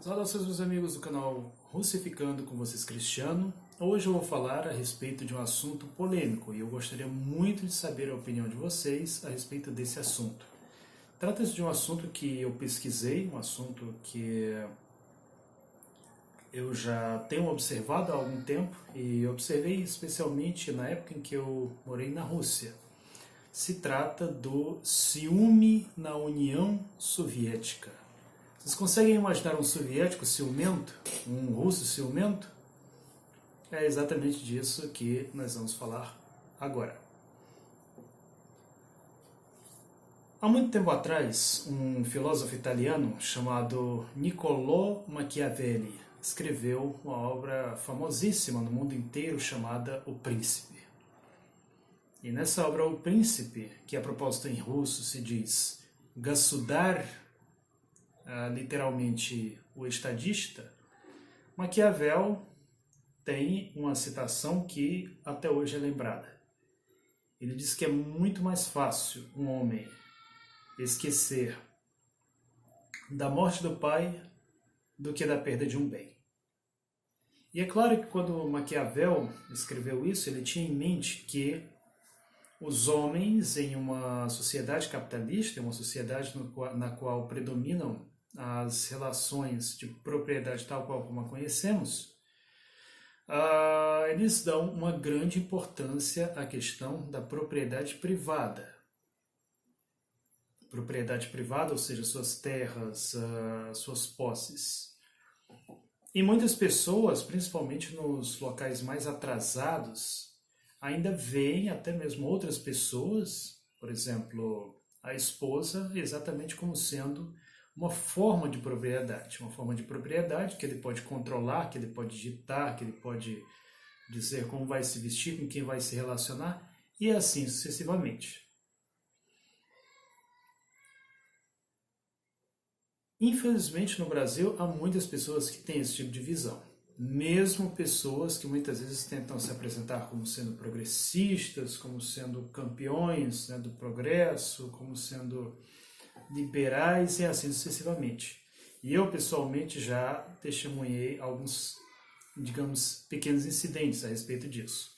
Saudações, meus amigos do canal Russificando com vocês, Cristiano. Hoje eu vou falar a respeito de um assunto polêmico e eu gostaria muito de saber a opinião de vocês a respeito desse assunto. Trata-se de um assunto que eu pesquisei, um assunto que eu já tenho observado há algum tempo e observei especialmente na época em que eu morei na Rússia. Se trata do ciúme na União Soviética. Vocês conseguem imaginar um soviético ciumento? Um russo ciumento? É exatamente disso que nós vamos falar agora. Há muito tempo atrás, um filósofo italiano chamado Niccolò Machiavelli escreveu uma obra famosíssima no mundo inteiro chamada O Príncipe. E nessa obra O Príncipe, que a propósito em russo se diz Gassudar, literalmente o estadista, Maquiavel tem uma citação que até hoje é lembrada. Ele diz que é muito mais fácil um homem esquecer da morte do pai do que da perda de um bem. E é claro que quando Maquiavel escreveu isso, ele tinha em mente que os homens em uma sociedade capitalista, uma sociedade na qual predominam as relações de propriedade tal qual como a conhecemos, eles dão uma grande importância à questão da propriedade privada. Propriedade privada, ou seja, suas terras, suas posses. E muitas pessoas, principalmente nos locais mais atrasados, ainda veem até mesmo outras pessoas, por exemplo, a esposa, exatamente como sendo uma forma de propriedade que ele pode controlar, que ele pode ditar, que ele pode dizer como vai se vestir, com quem vai se relacionar, e assim sucessivamente. Infelizmente, no Brasil, há muitas pessoas que têm esse tipo de visão. Mesmo pessoas que muitas vezes tentam se apresentar como sendo progressistas, como sendo campeões, né, do progresso, como sendo liberais e assim sucessivamente. E eu, pessoalmente, já testemunhei alguns, digamos, pequenos incidentes a respeito disso.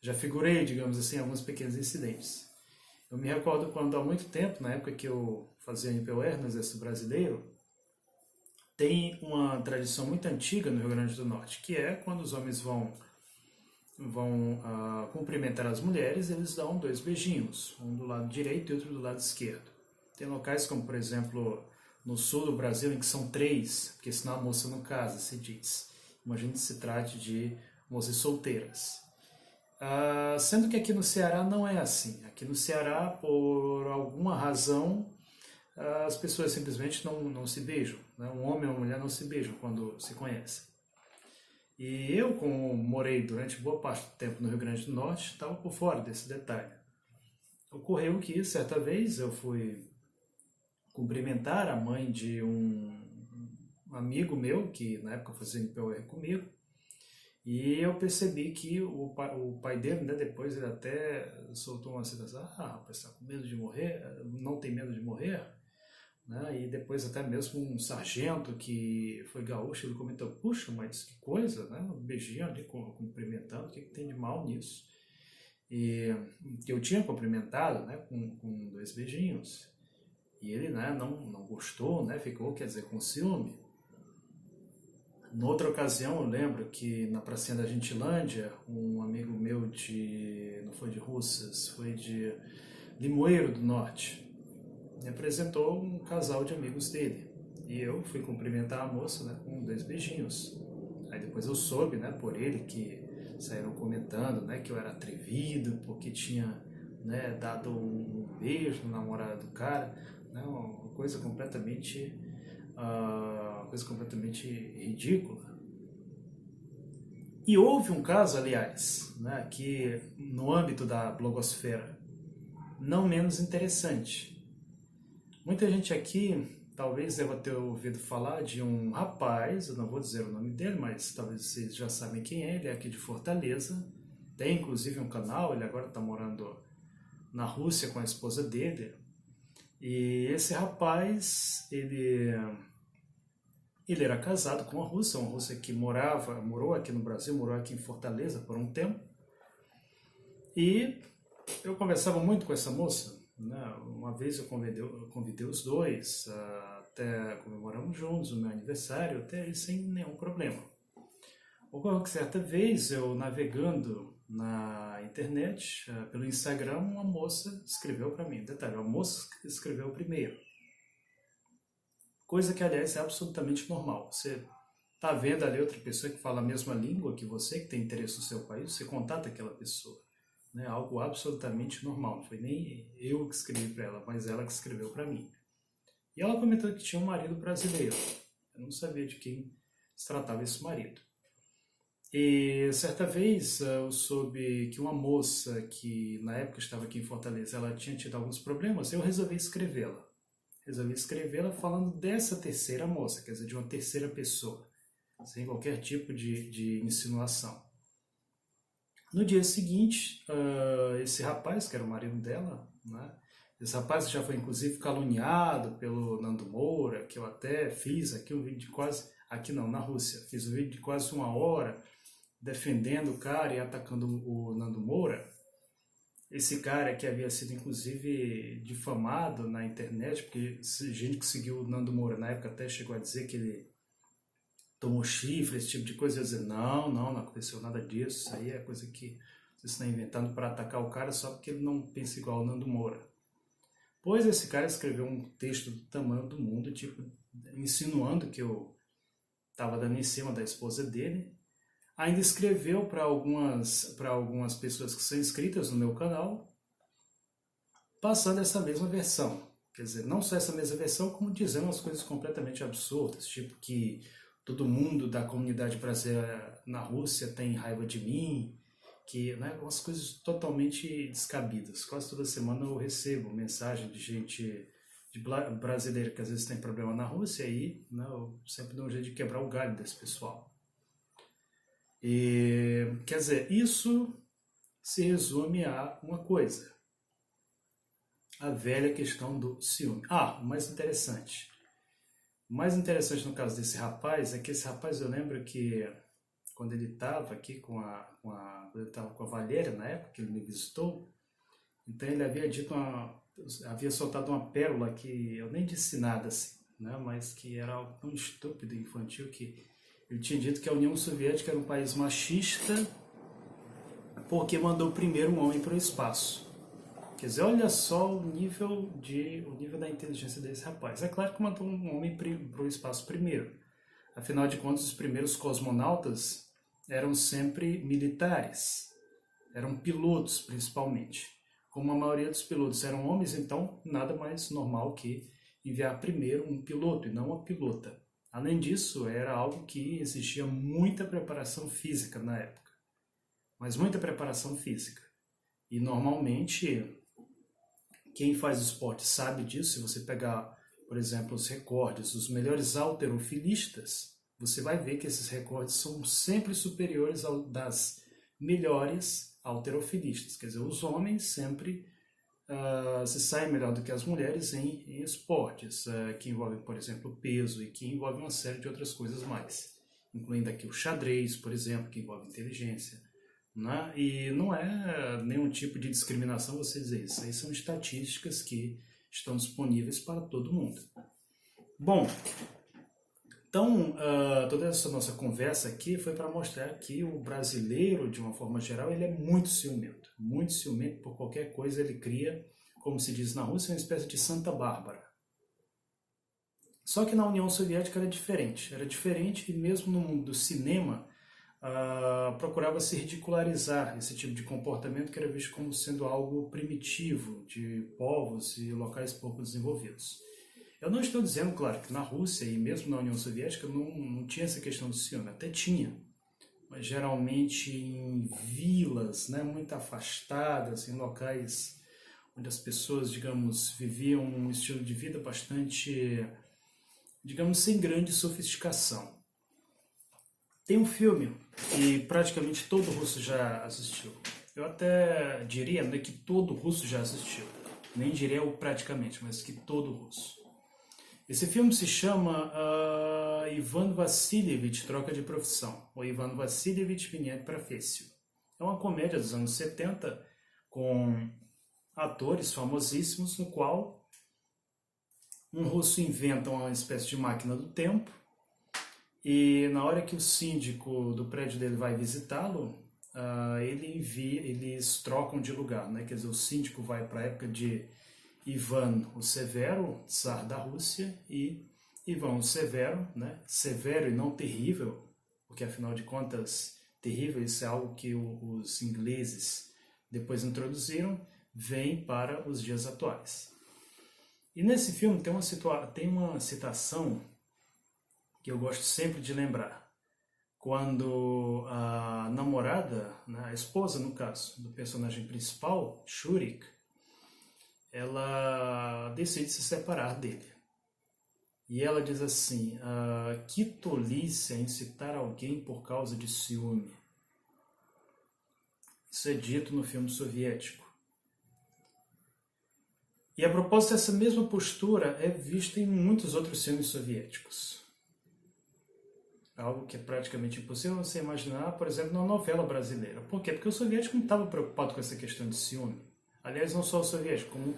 Já figurei, digamos assim, alguns pequenos incidentes. Eu me recordo quando há muito tempo, na época que eu fazia MPOR no Exército Brasileiro, tem uma tradição muito antiga no Rio Grande do Norte, que é quando os homens vão cumprimentar as mulheres, eles dão 2 beijinhos, um do lado direito e outro do lado esquerdo. Tem locais como, por exemplo, no sul do Brasil, em que são 3, porque senão a moça não casa, se diz. Imagina que se trate de moças solteiras. Sendo que aqui no Ceará não é assim. Aqui no Ceará, por alguma razão, as pessoas simplesmente não se beijam. Né? Um homem e uma mulher não se beijam quando se conhecem. E eu, como morei durante boa parte do tempo no Rio Grande do Norte, estava por fora desse detalhe. Ocorreu que, certa vez, eu fui cumprimentar a mãe de um amigo meu, que na época fazia MPOR comigo, e eu percebi que o pai dele, né, depois ele até soltou uma citação, rapaz, está com medo de morrer? Não tem medo de morrer? Né? E depois até mesmo um sargento que foi gaúcho, ele comentou, puxa, mas que coisa, né? Um beijinho ali, cumprimentando, o que tem de mal nisso? E que eu tinha cumprimentado, né, com 2 beijinhos. E ele, né, não gostou, né, ficou, quer dizer, com ciúme. Noutra ocasião, eu lembro que na pracinha da Gentilândia, um amigo meu não foi de Russas, foi de Limoeiro do Norte, me apresentou um casal de amigos dele. E eu fui cumprimentar a moça, né, com 2 beijinhos. Aí depois eu soube, né, por ele, que saíram comentando, né, que eu era atrevido, porque tinha, né, dado um beijo no namorado do cara, né, uma coisa completamente ridícula. E houve um caso, aliás, né, aqui no âmbito da blogosfera, não menos interessante. Muita gente aqui talvez deva ter ouvido falar de um rapaz, eu não vou dizer o nome dele, mas talvez vocês já sabem quem é, ele é aqui de Fortaleza, tem inclusive um canal, ele agora está morando na Rússia com a esposa dele, e esse rapaz, ele Ele era casado com uma russa que morou aqui no Brasil, morou aqui em Fortaleza por um tempo. E eu conversava muito com essa moça, né? Uma vez eu convidei os dois, até comemoramos juntos o meu aniversário, até aí sem nenhum problema. Ocorreu que certa vez eu navegando na internet, pelo Instagram, uma moça escreveu para mim. Detalhe, a moça escreveu primeiro. Coisa que, aliás, é absolutamente normal. Você está vendo ali outra pessoa que fala a mesma língua que você, que tem interesse no seu país, você contata aquela pessoa. Né? Algo absolutamente normal. Não foi nem eu que escrevi para ela, mas ela que escreveu para mim. E ela comentou que tinha um marido brasileiro. Eu não sabia de quem se tratava esse marido. E certa vez eu soube que uma moça que na época estava aqui em Fortaleza, ela tinha tido alguns problemas, eu resolvi escrevê-la. Resolvi escrevê-la falando dessa terceira moça, quer dizer, de uma terceira pessoa, sem qualquer tipo de insinuação. No dia seguinte, esse rapaz, que era o marido dela, né, esse rapaz já foi inclusive caluniado pelo Nando Moura, que eu até fiz aqui um vídeo de quase, aqui não, na Rússia, fiz um vídeo de quase 1 hora, defendendo o cara e atacando o Nando Moura. Esse cara que havia sido inclusive difamado na internet, porque gente que seguiu o Nando Moura na época até chegou a dizer que ele tomou chifre, esse tipo de coisa. Eu ia dizer, não aconteceu nada disso, isso aí é coisa que você está inventando para atacar o cara só porque ele não pensa igual ao Nando Moura. Pois esse cara escreveu um texto do tamanho do mundo, tipo, insinuando que eu estava dando em cima da esposa dele. Ainda escreveu para algumas pessoas que são inscritas no meu canal, passando essa mesma versão. Quer dizer, não só essa mesma versão, como dizendo umas coisas completamente absurdas, tipo que todo mundo da comunidade brasileira na Rússia tem raiva de mim, que, né, umas coisas totalmente descabidas. Quase toda semana eu recebo mensagem de gente brasileira que às vezes tem problema na Rússia e, né, eu sempre dou um jeito de quebrar o galho desse pessoal. E, quer dizer, isso se resume a uma coisa: a velha questão do ciúme. O mais interessante. O mais interessante no caso desse rapaz é que esse rapaz, eu lembro que quando ele estava aqui quando ele estava com a Valéria, na época que ele me visitou, então ele havia soltado uma pérola que eu nem disse nada assim, né, mas que era algo tão estúpido e infantil que ele tinha dito que a União Soviética era um país machista porque mandou primeiro um homem para o espaço. Quer dizer, olha só o nível da inteligência desse rapaz. É claro que mandou um homem para o espaço primeiro. Afinal de contas, os primeiros cosmonautas eram sempre militares. Eram pilotos, principalmente. Como a maioria dos pilotos eram homens, então nada mais normal que enviar primeiro um piloto e não uma pilota. Além disso, era algo que exigia muita preparação física na época. Mas muita preparação física. E normalmente, quem faz esporte sabe disso. Se você pegar, por exemplo, os recordes dos melhores halterofilistas, você vai ver que esses recordes são sempre superiores aos das melhores halterofilistas. Quer dizer, os homens sempre se saem melhor do que as mulheres em esportes que envolvem, por exemplo, peso e que envolvem uma série de outras coisas mais, incluindo aqui o xadrez, por exemplo, que envolve inteligência, né? E não é nenhum tipo de discriminação você dizer isso. Aí são estatísticas que estão disponíveis para todo mundo. Bom, então toda essa nossa conversa aqui foi para mostrar que o brasileiro, de uma forma geral, ele é muito ciumento por qualquer coisa. Ele cria, como se diz na Rússia, uma espécie de Santa Bárbara. Só que na União Soviética era diferente e mesmo no mundo do cinema procurava se ridicularizar esse tipo de comportamento que era visto como sendo algo primitivo de povos e locais pouco desenvolvidos. Eu não estou dizendo, claro, que na Rússia e mesmo na União Soviética não tinha essa questão do ciúme, até tinha, mas geralmente em vilas, né, muito afastadas, em locais onde as pessoas, digamos, viviam um estilo de vida bastante, digamos, sem grande sofisticação. Tem um filme que praticamente todo russo já assistiu. Eu até diria, né, que todo russo já assistiu. Nem diria o praticamente, mas que todo russo. Esse filme se chama Ivan Vassilievich troca de profissão, ou Ivan Vassilievich menino profissio. É uma comédia dos anos 70 com atores famosíssimos, no qual um russo inventa uma espécie de máquina do tempo e na hora que o síndico do prédio dele vai visitá-lo, eles trocam de lugar, né? Quer dizer, o síndico vai para a época de Ivan o Severo, tsar da Rússia, e Ivan o Severo, né? Severo e não terrível, porque afinal de contas, terrível, isso é algo que os ingleses depois introduziram, vem para os dias atuais. E nesse filme tem uma citação que eu gosto sempre de lembrar. Quando a namorada, né, a esposa, no caso, do personagem principal, Shurik, ela decide se separar dele. E ela diz assim, que tolice é incitar alguém por causa de ciúme. Isso é dito no filme soviético. E a propósito, essa mesma postura é vista em muitos outros filmes soviéticos. Algo que é praticamente impossível você imaginar, por exemplo, na novela brasileira. Por quê? Porque o soviético não estava preocupado com essa questão de ciúme. Aliás, não só o soviético, como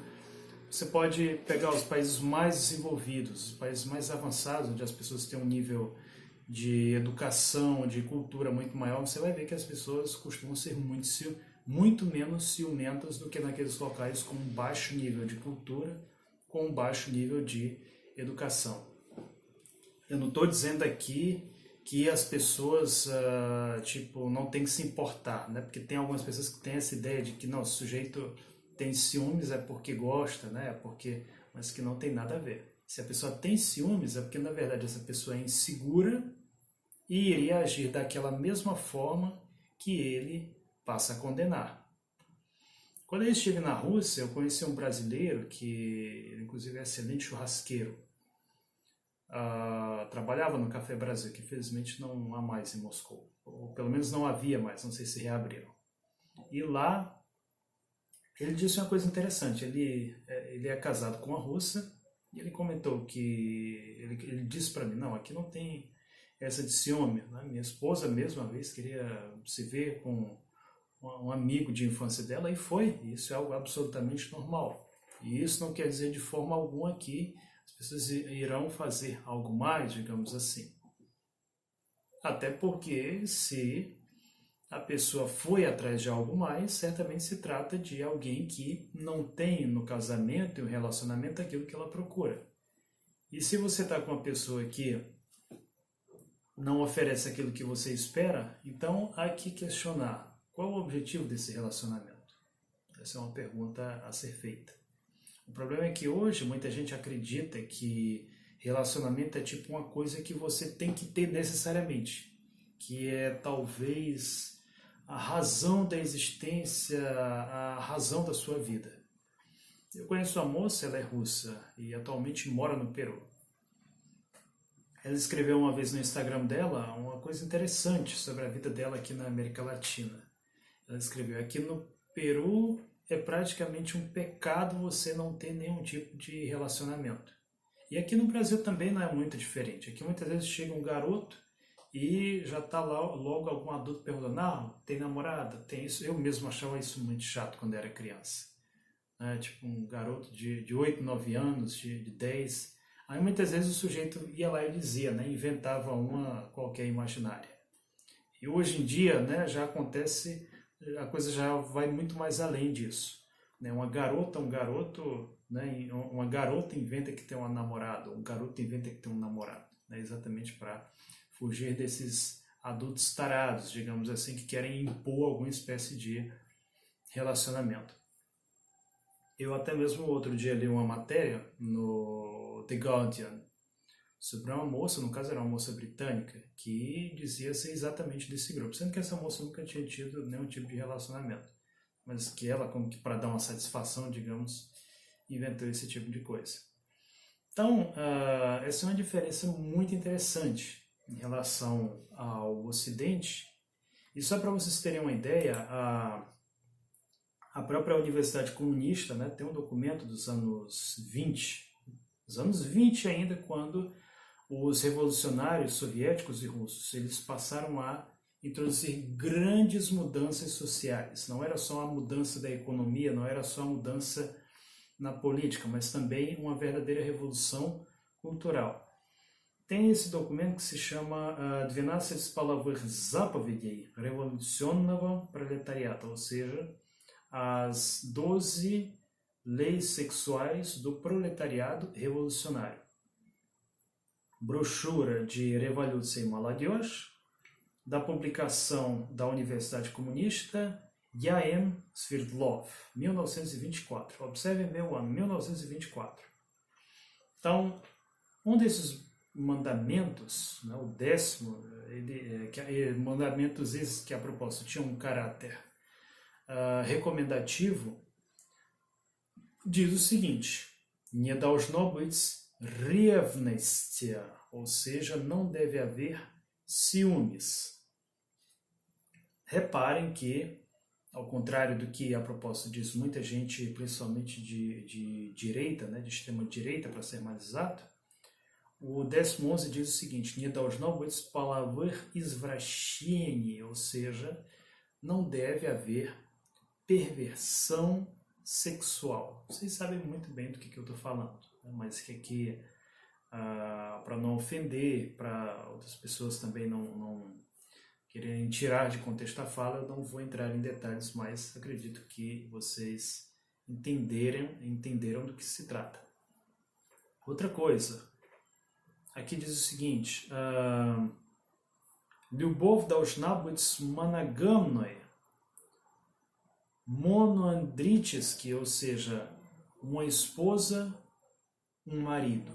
você pode pegar os países mais desenvolvidos, os países mais avançados, onde as pessoas têm um nível de educação, de cultura muito maior, você vai ver que as pessoas costumam ser muito menos ciumentas do que naqueles locais com um baixo nível de cultura, com um baixo nível de educação. Eu não estou dizendo aqui que as pessoas não tem que se importar, né? Porque tem algumas pessoas que têm essa ideia de que não, o sujeito tem ciúmes é porque gosta, né? Mas que não tem nada a ver. Se a pessoa tem ciúmes é porque na verdade essa pessoa é insegura e iria agir daquela mesma forma que ele passa a condenar. Quando eu estive na Rússia, eu conheci um brasileiro que inclusive é excelente churrasqueiro. Trabalhava no Café Brasil, que infelizmente não há mais em Moscou, ou pelo menos não havia mais, não sei se reabriram. E lá ele disse uma coisa interessante, ele é casado com uma russa, e ele comentou que, ele disse para mim, não, aqui não tem essa de ciúme, né? Minha esposa mesmo uma vez queria se ver com um amigo de infância dela, e foi, isso é algo absolutamente normal. E isso não quer dizer de forma alguma que as pessoas irão fazer algo mais, digamos assim. Até porque se a pessoa foi atrás de algo mais, certamente se trata de alguém que não tem no casamento e no relacionamento aquilo que ela procura. E se você está com uma pessoa que não oferece aquilo que você espera, então há que questionar qual o objetivo desse relacionamento. Essa é uma pergunta a ser feita. O problema é que hoje muita gente acredita que relacionamento é tipo uma coisa que você tem que ter necessariamente, que é talvez a razão da existência, a razão da sua vida. Eu conheço uma moça, ela é russa e atualmente mora no Peru. Ela escreveu uma vez no Instagram dela uma coisa interessante sobre a vida dela aqui na América Latina. Ela escreveu, aqui no Peru é praticamente um pecado você não ter nenhum tipo de relacionamento. E aqui no Brasil também não é muito diferente. Aqui muitas vezes chega um garoto e já está lá logo algum adulto perguntando, não, tem namorada, tem isso. Eu mesmo achava isso muito chato quando era criança. Tipo um garoto de 8, 9 anos, de 10. Aí muitas vezes o sujeito ia lá e dizia, né, inventava uma qualquer imaginária. E hoje em dia, né, já acontece, a coisa já vai muito mais além disso. Uma garota, um garoto, né, uma garota inventa que tem uma namorada, um garoto inventa que tem um namorado, né, exatamente para fugir desses adultos tarados, digamos assim, que querem impor alguma espécie de relacionamento. Eu até mesmo outro dia li uma matéria no The Guardian sobre uma moça, no caso era uma moça britânica, que dizia ser exatamente desse grupo, sendo que essa moça nunca tinha tido nenhum tipo de relacionamento, mas que ela, como que para dar uma satisfação, digamos, inventou esse tipo de coisa. Então, essa é uma diferença muito interessante em relação ao Ocidente. E só para vocês terem uma ideia, a própria Universidade Comunista, né, tem um documento dos anos 20 ainda, quando os revolucionários soviéticos e russos, eles passaram a introduzir grandes mudanças sociais. Não era só a mudança da economia, não era só a mudança na política, mas também uma verdadeira revolução cultural. Tem esse documento que se chama 12 половых заповедей революционного пролетариата, ou seja, as 12 leis sexuais do proletariado revolucionário. Brochura de Revoluция и Молодежь, da publicação da Universidade Comunista, Yaem Sverdlov, 1924. Observe meu ano, 1924. Então, um desses mandamentos, né, o 10º, mandamentos esses que a propósito tinham um caráter recomendativo, diz o seguinte: Не должно быть ревности, ou seja, não deve haver ciúmes. Reparem que, ao contrário do que a propósito diz muita gente, principalmente de direita, né, de extrema direita, para ser mais exato, o 10.11 diz o seguinte: Не должно быть половых извращений, ou seja, não deve haver perversão sexual. Vocês sabem muito bem do que eu estou falando, né? Mas que aqui, para não ofender, para outras pessoas também não quererem tirar de contexto a fala, eu não vou entrar em detalhes, mas acredito que vocês entenderam do que se trata. Outra coisa, aqui diz o seguinte: Любовь должна быть моногамной, monoandrически, ou seja, uma esposa, um marido.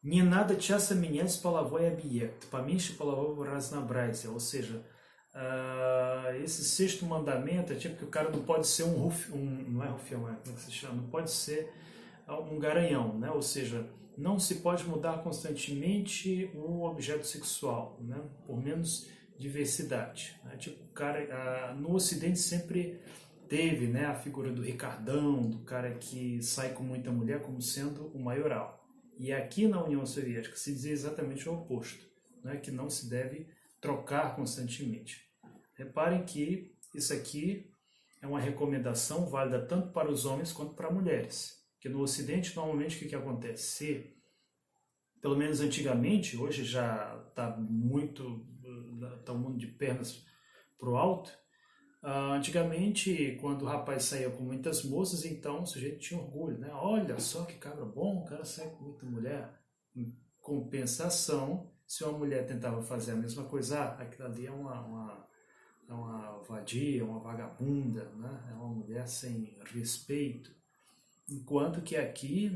Не надо часто менять половой объект, поменьше полового разнообразия, ou seja, esse sexto mandamento é tipo que o cara não pode ser não é rufião, como é que se chama? Não pode ser um garanhão, né? Ou seja, não se pode mudar constantemente o objeto sexual, né? Por menos diversidade, né? Tipo, o cara, no Ocidente sempre teve, né, a figura do Ricardão, do cara que sai com muita mulher como sendo o maioral. E aqui na União Soviética se dizia exatamente o oposto, né, que não se deve trocar constantemente. Reparem que isso aqui é uma recomendação válida tanto para os homens quanto para mulheres. Porque no Ocidente, normalmente, o que acontece? Se, pelo menos antigamente, hoje já está um mundo de pernas para o alto. Antigamente, quando o rapaz saía com muitas moças, então o sujeito tinha orgulho, né? Olha só que cabra bom, o cara sai com muita mulher. Em compensação, se uma mulher tentava fazer a mesma coisa, aquilo ali é uma vadia, uma vagabunda, né? É uma mulher sem respeito. Enquanto que aqui,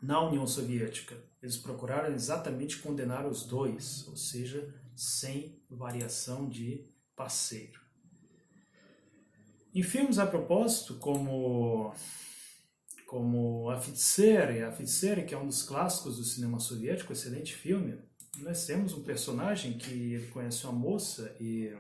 na União Soviética, eles procuraram exatamente condenar os dois, ou seja, sem variação de parceiro. Em filmes a propósito, como Офицеры, que é um dos clássicos do cinema soviético, excelente filme, nós temos um personagem que ele conhece uma moça e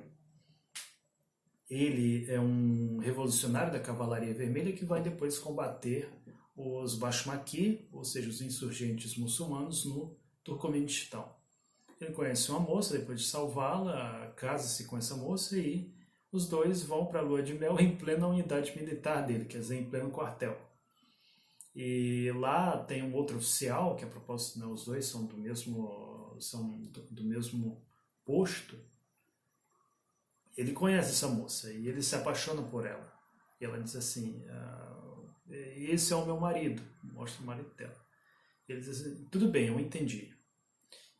ele é um revolucionário da Cavalaria Vermelha que vai depois combater os Bashmaki, ou seja, os insurgentes muçulmanos no Turcomenistão. Ele conhece uma moça, depois de salvá-la, casa-se com essa moça e os dois vão para a lua de mel em plena unidade militar dele, quer dizer, em pleno quartel. E lá tem um outro oficial, que a propósito, né, os dois são do mesmo posto. Ele conhece essa moça e ele se apaixona por ela. E ela diz assim: esse é o meu marido, mostra o marido dela. Ele diz assim: tudo bem, eu entendi.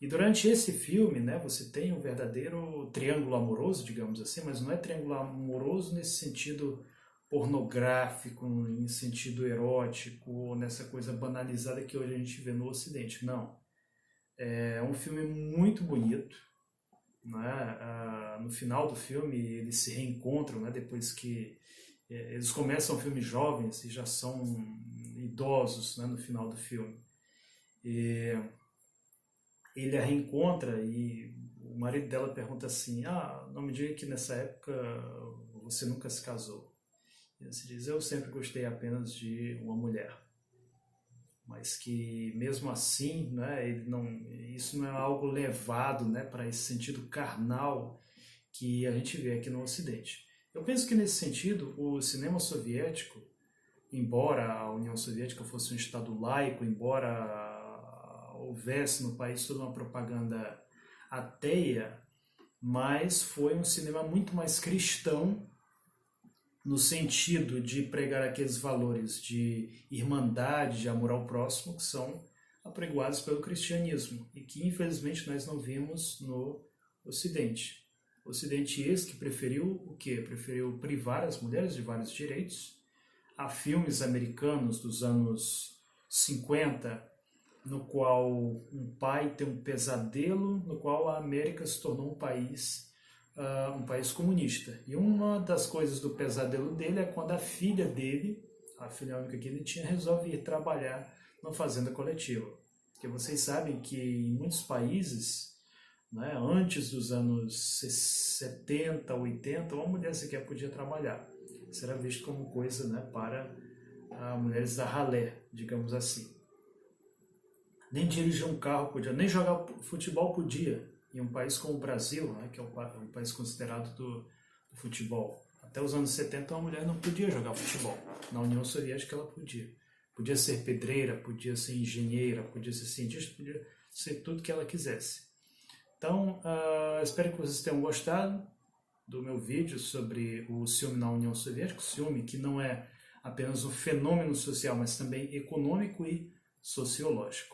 E durante esse filme, né, você tem um verdadeiro triângulo amoroso, digamos assim, mas não é triângulo amoroso nesse sentido pornográfico, em sentido erótico, nessa coisa banalizada que hoje a gente vê no Ocidente. Não. É um filme muito bonito. Né? No final do filme, eles se reencontram, né, depois que eles começam o filme jovens e já são idosos, né, no final do filme. E ele a reencontra e o marido dela pergunta assim: não me diga que nessa época você nunca se casou. E ela se diz: eu sempre gostei apenas de uma mulher. mas que mesmo assim, né, isso não é algo levado, né, para esse sentido carnal que a gente vê aqui no Ocidente. Eu penso que nesse sentido o cinema soviético, embora a União Soviética fosse um estado laico, embora houvesse no país toda uma propaganda ateia, mas foi um cinema muito mais cristão no sentido de pregar aqueles valores de irmandade, de amor ao próximo, que são apregoados pelo cristianismo e que infelizmente nós não vimos no Ocidente. O Ocidente esse que preferiu o quê? Preferiu privar as mulheres de vários direitos. Há filmes americanos dos anos 50, no qual um pai tem um pesadelo, no qual a América se tornou um país comunista. E uma das coisas do pesadelo dele é quando a filha dele, a filha única que ele tinha, resolve ir trabalhar numa fazenda coletiva. Porque vocês sabem que em muitos países, né, antes dos anos 70, 80, uma mulher sequer podia trabalhar. Isso era visto como coisa, né, para mulheres da ralé, digamos assim. Nem dirigir um carro podia, nem jogar futebol podia. Em um país como o Brasil, né, que é um país considerado do futebol. Até os anos 70 uma mulher não podia jogar futebol. Na União Soviética ela podia. Podia ser pedreira, podia ser engenheira, podia ser cientista, podia ser tudo que ela quisesse. Então, espero que vocês tenham gostado do meu vídeo sobre o ciúme na União Soviética. O ciúme que não é apenas um fenômeno social, mas também econômico e sociológico.